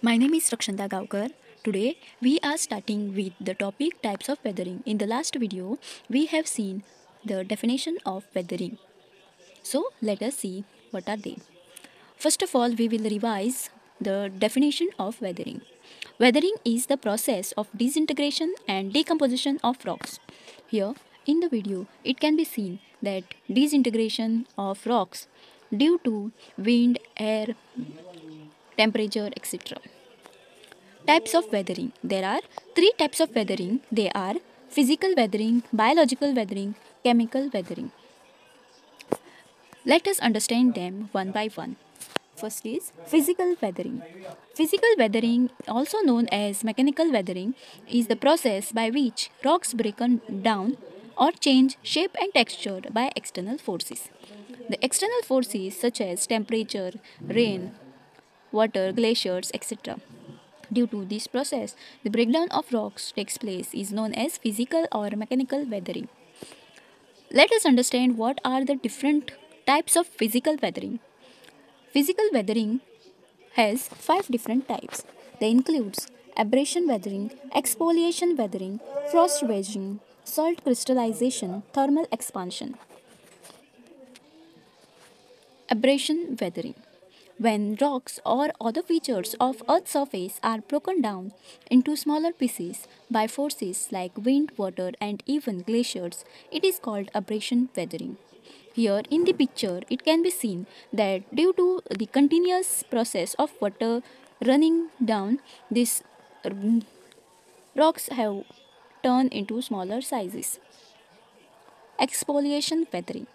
My name is Rakshanda Gaukar. Today we are starting with the topic types of weathering. In the last video, we have seen the definition of weathering. So let us see what are they. First of all, we will revise the definition of weathering. Weathering is the process of disintegration and decomposition of rocks. Here in the video, it can be seen that disintegration of rocks due to wind, air, temperature, etc. Types of weathering. There are three types of weathering. They are physical weathering, biological weathering, chemical weathering. Let us understand them one by one. First is physical weathering. Physical weathering, also known as mechanical weathering, is the process by which rocks break down or change shape and texture by external forces. The external forces such as temperature, rain, water, glaciers, etc. Due to this process, the breakdown of rocks takes place is known as physical or mechanical weathering. Let us understand what are the different types of physical weathering. Physical weathering has five different types. They includes abrasion weathering, exfoliation weathering, frost weathering, salt crystallization, thermal expansion. Abrasion weathering. When rocks or other features of Earth's surface are broken down into smaller pieces by forces like wind, water, and even glaciers, it is called abrasion weathering. Here in the picture, it can be seen that due to the continuous process of water running down, these rocks have turned into smaller sizes. Exfoliation weathering.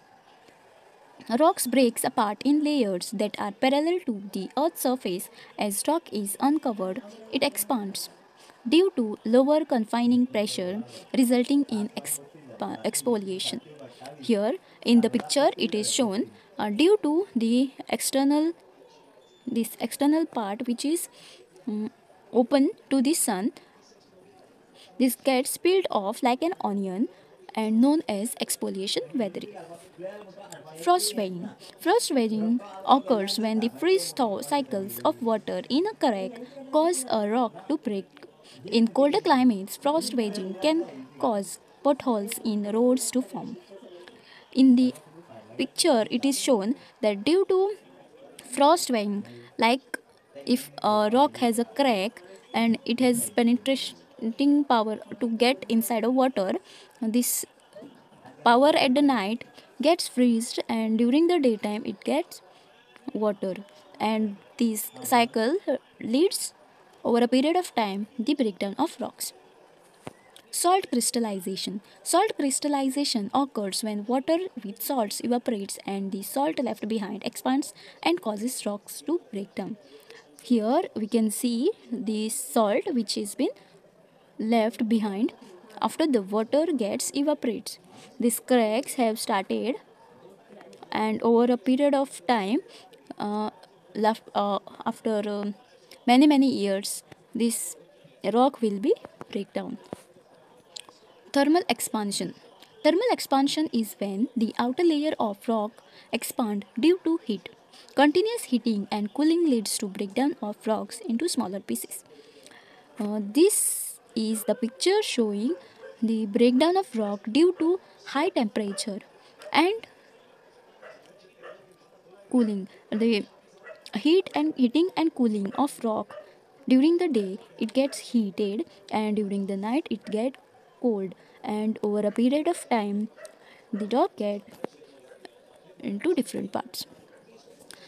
Rocks breaks apart in layers that are parallel to the Earth's surface. As rock is uncovered, it expands due to lower confining pressure resulting in exfoliation. Here in the picture it is shown due to the external part which is open to the sun, this gets peeled off like an onion and known as exfoliation weathering. Frost weighing. Frost weighing occurs when the freeze-thaw cycles of water in a crack cause a rock to break. In colder climates, frost weighing can cause potholes in roads to form. In the picture, it is shown that due to frost weighing, like if a rock has a crack and it has penetrating power to get inside of water, this power at the night gets freezed and during the daytime it gets water, and this cycle leads over a period of time the breakdown of rocks. Salt crystallization. Salt crystallization occurs when water with salts evaporates and the salt left behind expands and causes rocks to break down. Here we can see the salt which has been left behind after the water gets evaporates. These cracks have started, and over a period of time, uh, after many years, this rock will be break down. Thermal expansion. Thermal expansion is when the outer layer of rock expand due to heat. Continuous heating and cooling leads to breakdown of rocks into smaller pieces. This is the picture showing the breakdown of rock due to high temperature and cooling. The heating and cooling of rock during the day it gets heated and during the night it gets cold, and over a period of time the rock get into different parts.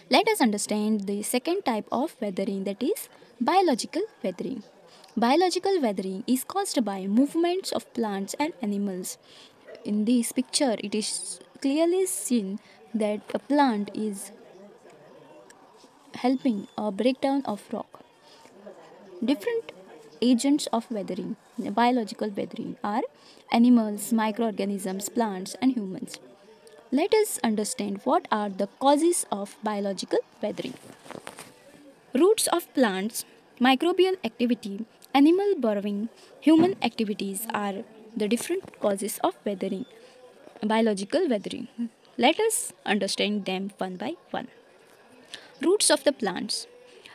Let us understand the second type of weathering, that is biological weathering. Biological weathering is caused by movements of plants and animals. In this picture, it is clearly seen that a plant is helping a breakdown of rock. Different agents of weathering, biological weathering, are animals, microorganisms, plants, and humans. Let us understand what are the causes of biological weathering. Roots of plants, microbial activity, animal burrowing, human activities are the different causes of weathering, biological weathering. Let us understand them one by one. Roots of the plants.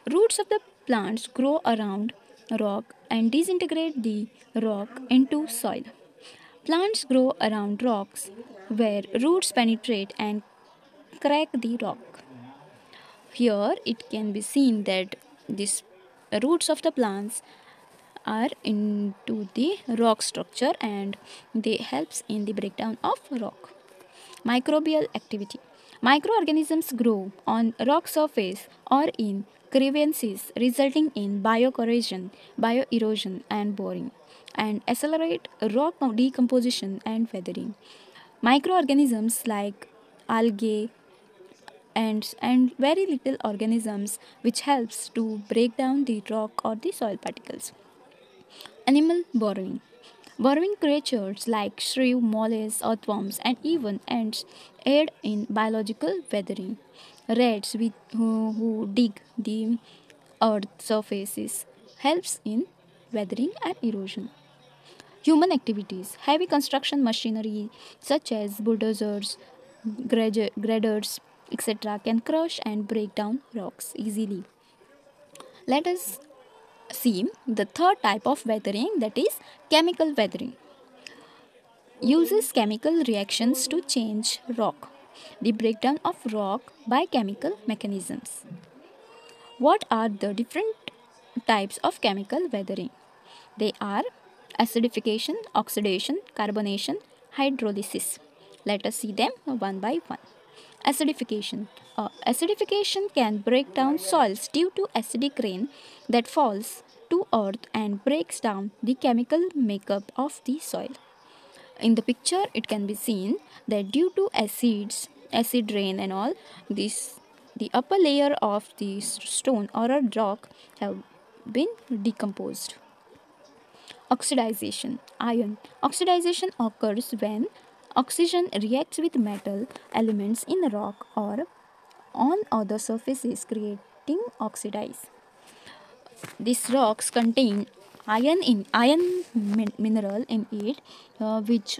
Roots of the plants grow around rock and disintegrate the rock into soil. Plants grow around rocks where roots penetrate and crack the rock. Here it can be seen that these roots of the plants are into the rock structure and they helps in the breakdown of rock. Microbial activity. Microorganisms grow on rock surface or in crevices resulting in biocorrosion, bioerosion and boring and accelerate rock decomposition and weathering. Microorganisms like algae, and very little organisms which helps to break down the rock or the soil particles. Animal burrowing. Burrowing creatures like shrew, mollusks, earthworms, and even ants aid in biological weathering. Rats who dig the earth surfaces helps in weathering and erosion. Human activities. Heavy construction machinery such as bulldozers, graders, etc., can crush and break down rocks easily. Let us see the third type of weathering, that is chemical weathering. Uses chemical reactions to change rock. The breakdown of rock by chemical mechanisms. What are the different types of chemical weathering? They are acidification, oxidation, carbonation, hydrolysis. Let us see them one by one. Acidification. Acidification can break down soils due to acidic rain that falls to earth and breaks down the chemical makeup of the soil. In the picture, it can be seen that due to acid rain and all, this the upper layer of the stone or a rock have been decomposed. Oxidization. Iron. Oxidization occurs when oxygen reacts with metal elements in a rock or on other surfaces, creating oxidize. These rocks contain iron mineral in it, which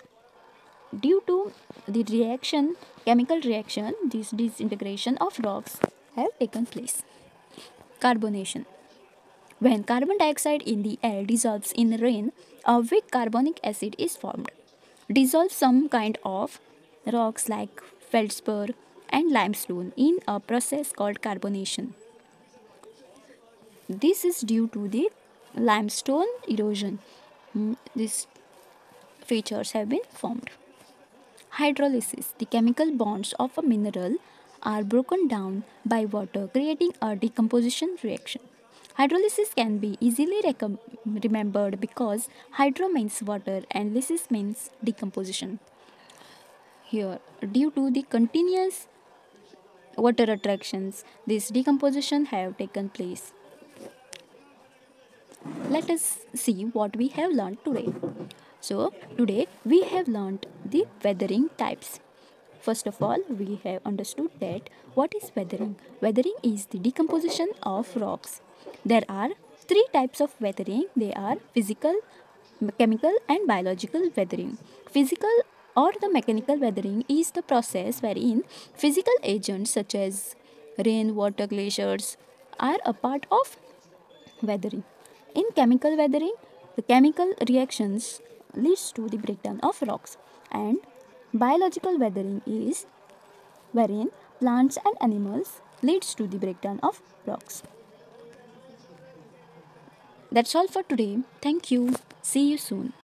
due to the reaction, chemical reaction, this disintegration of rocks have taken place. Carbonation. When carbon dioxide in the air dissolves in rain, a weak carbonic acid is formed. Dissolve some kind of rocks like feldspar and limestone in a process called carbonation. This is due to the limestone erosion. These features have been formed. Hydrolysis. The chemical bonds of a mineral are broken down by water, creating a decomposition reaction. Hydrolysis can be easily remembered because hydro means water and lysis means decomposition. Here, due to the continuous water attractions, this decomposition have taken place. Let us see what we have learned today. So, today we have learned the weathering types. First of all, we have understood that what is weathering? Weathering is the decomposition of rocks. There are three types of weathering. They are physical, chemical and biological weathering. Physical or the mechanical weathering is the process wherein physical agents such as rain, water, glaciers are a part of weathering. In chemical weathering, the chemical reactions leads to the breakdown of rocks, and biological weathering is wherein plants and animals leads to the breakdown of rocks. That's all for today. Thank you. See you soon.